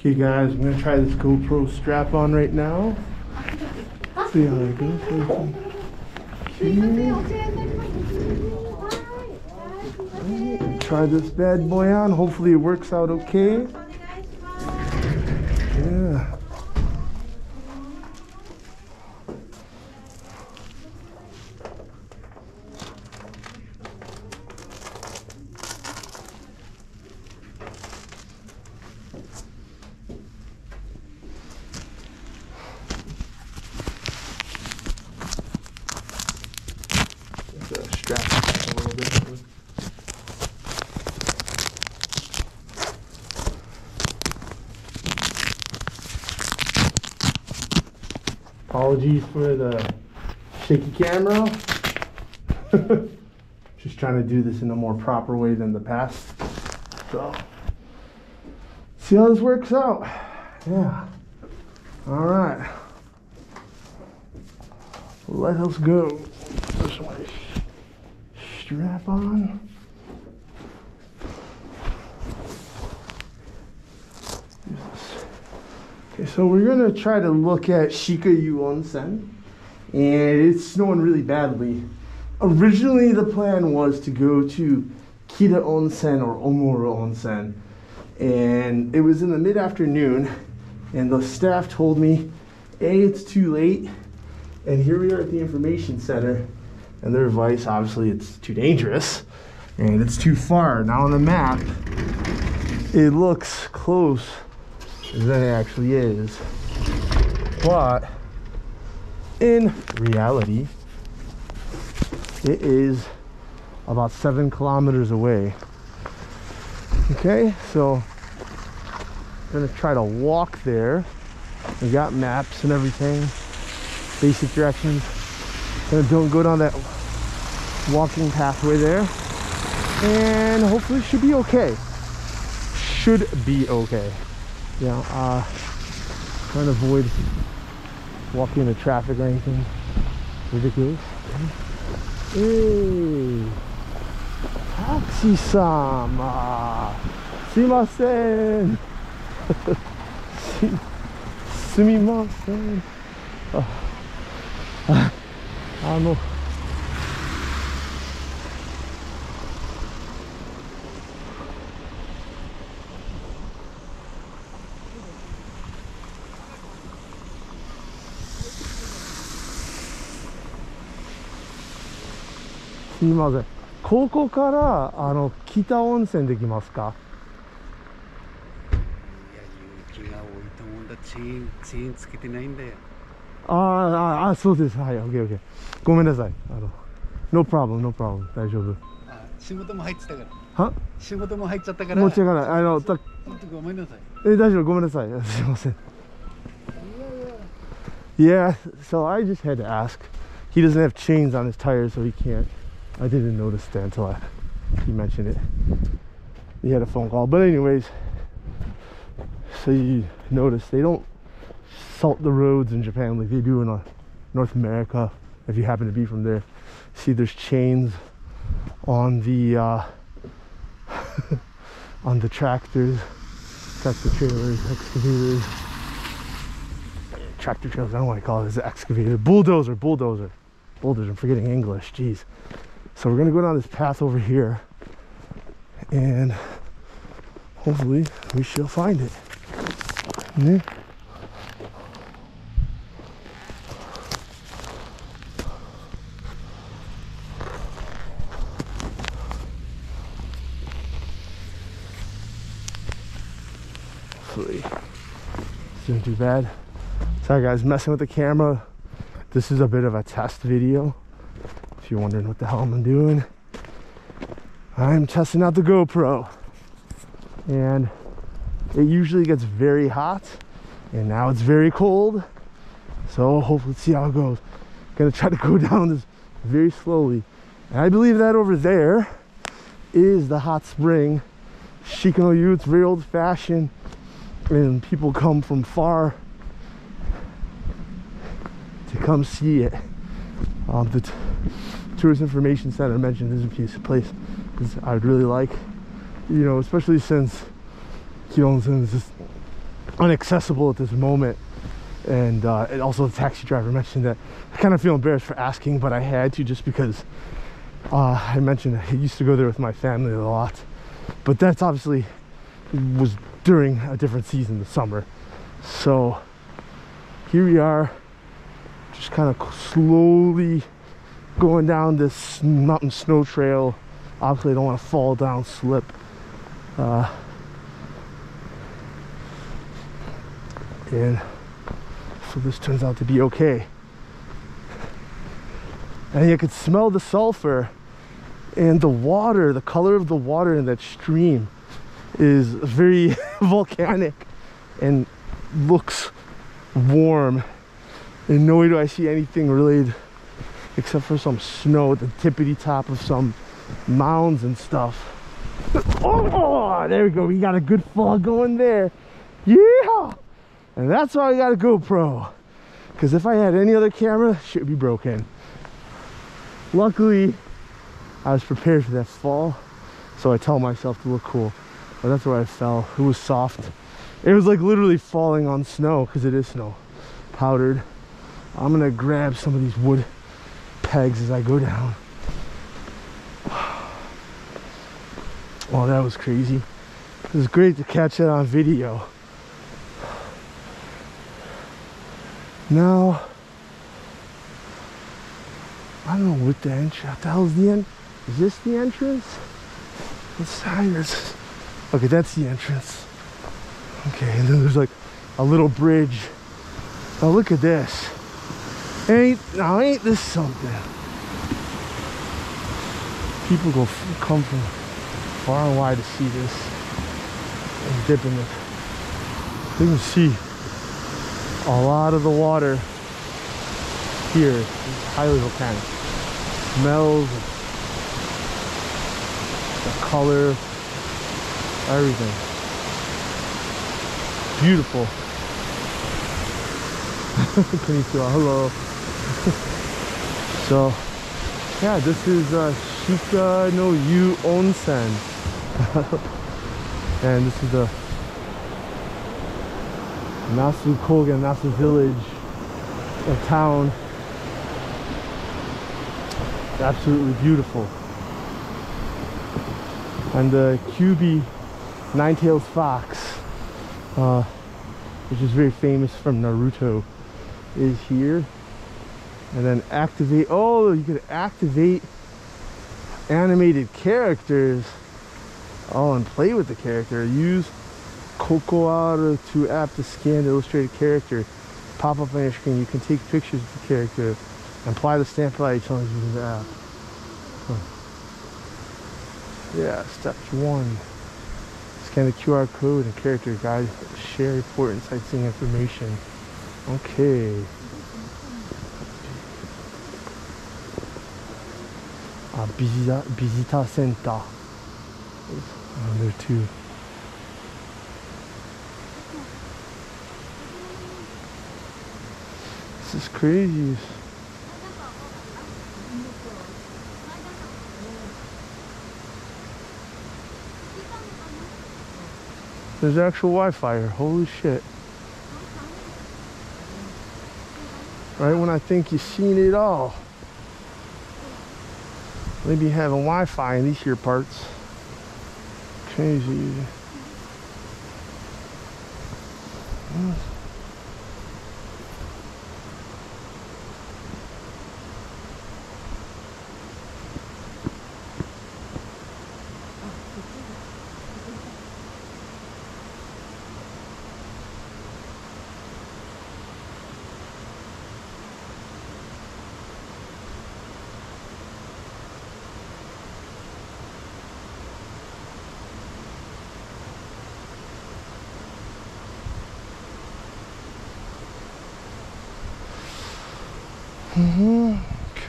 Okay guys, I'm gonna try this GoPro strap on right now. See how it goes. Okay. Try this bad boy on. Hopefully it works out okay. Yeah. Strap a little bit. Apologies for the shaky camera. Just trying to do this in a more proper way than the past. So, see how this works out. Yeah. All right. Let us go. Push my strap on. Okay, so we're gonna try to look at Shikanoyu Onsen, and it's snowing really badly. Originally, the plan was to go to Kita Onsen or Omura Onsen, and it was in the mid-afternoon, and the staff told me, A, it's too late, and here we are at the information center, and their advice, obviously, it's too dangerous, and it's too far. Now on the map, it looks close than it actually is, but in reality, it is about 7 kilometers away. Okay, so I'm gonna try to walk there. We got maps and everything, basic directions. Don't go down that walking pathway there, and hopefully it should be okay. Should be okay. Yeah, trying to avoid walking into traffic or anything ridiculous. Hey, taxi-sama, sumimasen. Sumimasen. すみません。ここから北温泉できますか？いや、雪が多いと思うんだ。チェーンつけてないんだよ。ああ、そうです。はい、オッケーオッケー。ごめんなさい。No problem、no problem。大丈夫。仕事も入ってたから。は？仕事も入っちゃったから。持ち上がない。ごめんなさい。大丈夫、ごめんなさい。すいません。Yeah, so I just had to ask. He doesn't have chains on his tires, so he can't. I didn't notice that until he mentioned it. He had a phone call. But anyways, so you notice they don't salt the roads in Japan like they do in North America. If you happen to be from there, see there's chains on the on the tractors, tractor trailers, excavators. Tractor trailers, I don't want to call it as an excavator. Bulldozer. I'm forgetting English, jeez. So we're gonna go down this path over here, and hopefully we shall find it. Yeah. Hopefully it's doing too bad. Sorry guys, messing with the camera. This is a bit of a test video. If you're wondering what the hell I'm doing, I'm testing out the GoPro. And it usually gets very hot, and now it's very cold. So hopefully see how it goes. Gonna try to go down this very slowly. And I believe that over there is the hot spring, Shikanoyu. It's very old fashioned, and people come from far to come see it. The Tourist Information Center mentioned this is a piece of place I would really like, you know, especially since Kyoto is just inaccessible at this moment. And also the taxi driver mentioned that I kind of feel embarrassed for asking, but I had to, just because I mentioned I used to go there with my family a lot, but that's obviously was during a different season, the summer. So here we are, just kind of slowly going down this mountain snow trail. Obviously I don't want to fall down, slip. And so this turns out to be okay. And you could smell the sulfur, and the water, the color of the water in that stream is very volcanic and looks warm. And no way do I see anything related except for some snow at the tippity top of some mounds and stuff. Oh, there we go. We got a good fall going there. Yeah! And that's why I got a GoPro. Because if I had any other camera, shit would be broken. Luckily, I was prepared for that fall, so I tell myself to look cool. But that's where I fell. It was soft. It was like literally falling on snow, because it is snow. Powdered. I'm gonna grab some of these wood pegs as I go down. Oh, that was crazy. It was great to catch it on video. Now, I don't know what the entrance, what the hell is the end? Is this the entrance? What side is? Okay, that's the entrance. Okay, and then there's like a little bridge. Now look at this. Ain't this something? People come from far and wide to see this and dip in it. You can see a lot of the water here is highly volcanic. Smells, the color, everything. Beautiful. Konnichiwa, hello. So, yeah, this is Shikanoyu Onsen. And this is the Nasu village, a town. It's absolutely beautiful. And the QB nine-tailed fox, which is very famous from Naruto, is here. And then activate, oh, you could activate animated characters. Oh, and play with the character. Use Cocoa to app to scan the illustrated character. Pop up on your screen. You can take pictures of the character and apply the stamp light telling you the app. Yeah, step 1. Scan the QR code and character guide. Share, report, and sightseeing information. Okay. Visitor center. There too. This is crazy. There's actual Wi-Fi here. Holy shit. Right when I think you've seen it all. Maybe having Wi-Fi in these here parts. Crazy.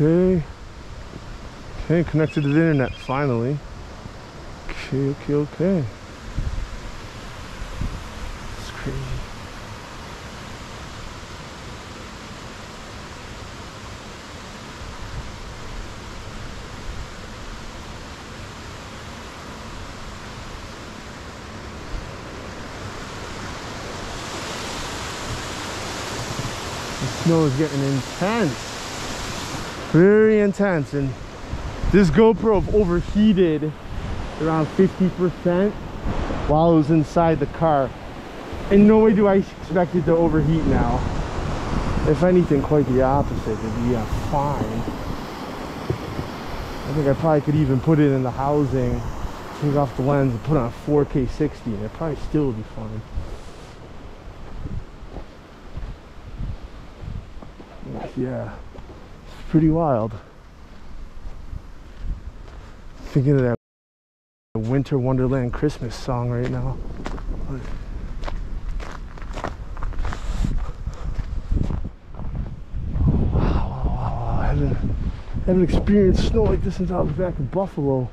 Okay. Okay, connected to the internet finally. Okay. It's crazy. snow is getting intense. Very intense. And this GoPro overheated around 50% while it was inside the car. And no way do I expect it to overheat now. If anything, quite the opposite. It'd be fine. I think I probably could even put it in the housing, take off the lens and put on a 4K 60 and it probably still would be fine. Yeah, it's pretty wild. Thinking of that Winter Wonderland Christmas song right now. Wow. I haven't experienced snow like this since I was back in Buffalo.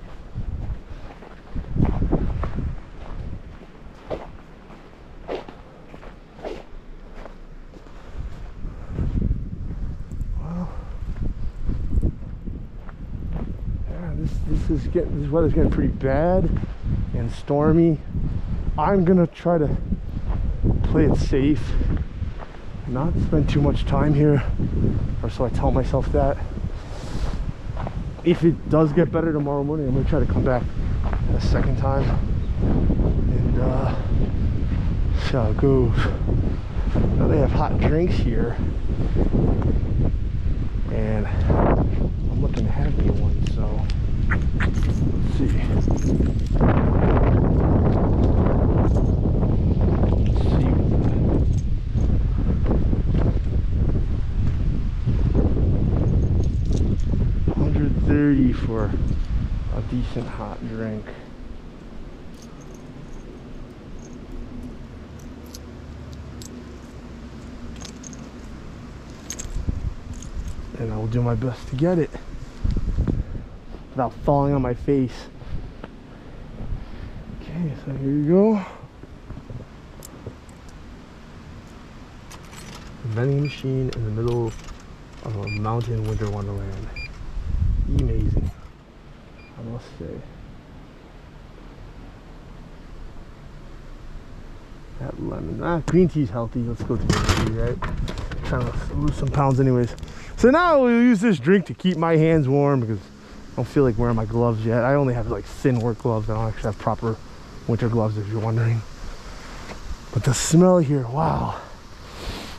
This weather's getting pretty bad and stormy. I'm gonna try to play it safe, not spend too much time here, or so I tell myself that. If it does get better tomorrow morning, I'm gonna try to come back a second time and see how it goes. Now they have hot drinks here, and I'm looking to have me one, so let's see. $130 for a decent hot drink. And I will do my best to get it without falling on my face. Okay, so here you go. A vending machine in the middle of a mountain winter wonderland. Amazing, I must say. That lemon, green tea's healthy. Let's go to green tea, right? Trying to lose some pounds anyways. So now we'll use this drink to keep my hands warm because I don't feel like wearing my gloves yet. I only have like thin work gloves. I don't actually have proper winter gloves, if you're wondering. But the smell here, wow.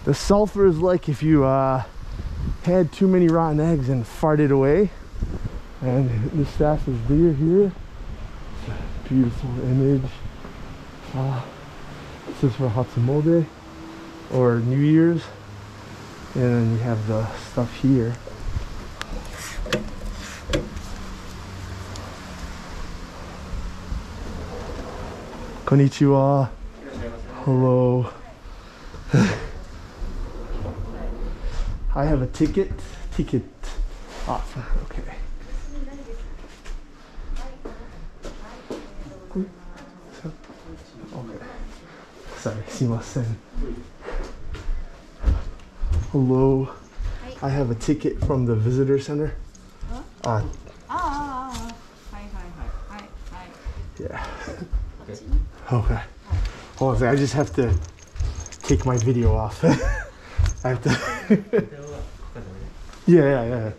The sulfur is like if you had too many rotten eggs and farted away. And the staff is deer here. It's a beautiful image. This is for Hatsumode or New Year's. And then you have the stuff here. Konnichiwa. Hello. I have a ticket. Off. Okay. Okay. Sorry, sumimasen. Hello. I have a ticket from the visitor center. Hi. Yeah. Okay. Hold on a second. I just have to take my video off. I have to. Yeah.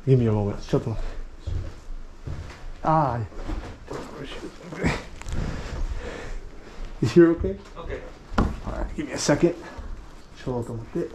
Give me a moment. Is here okay? Okay. Alright, give me a second. Chill out a bit.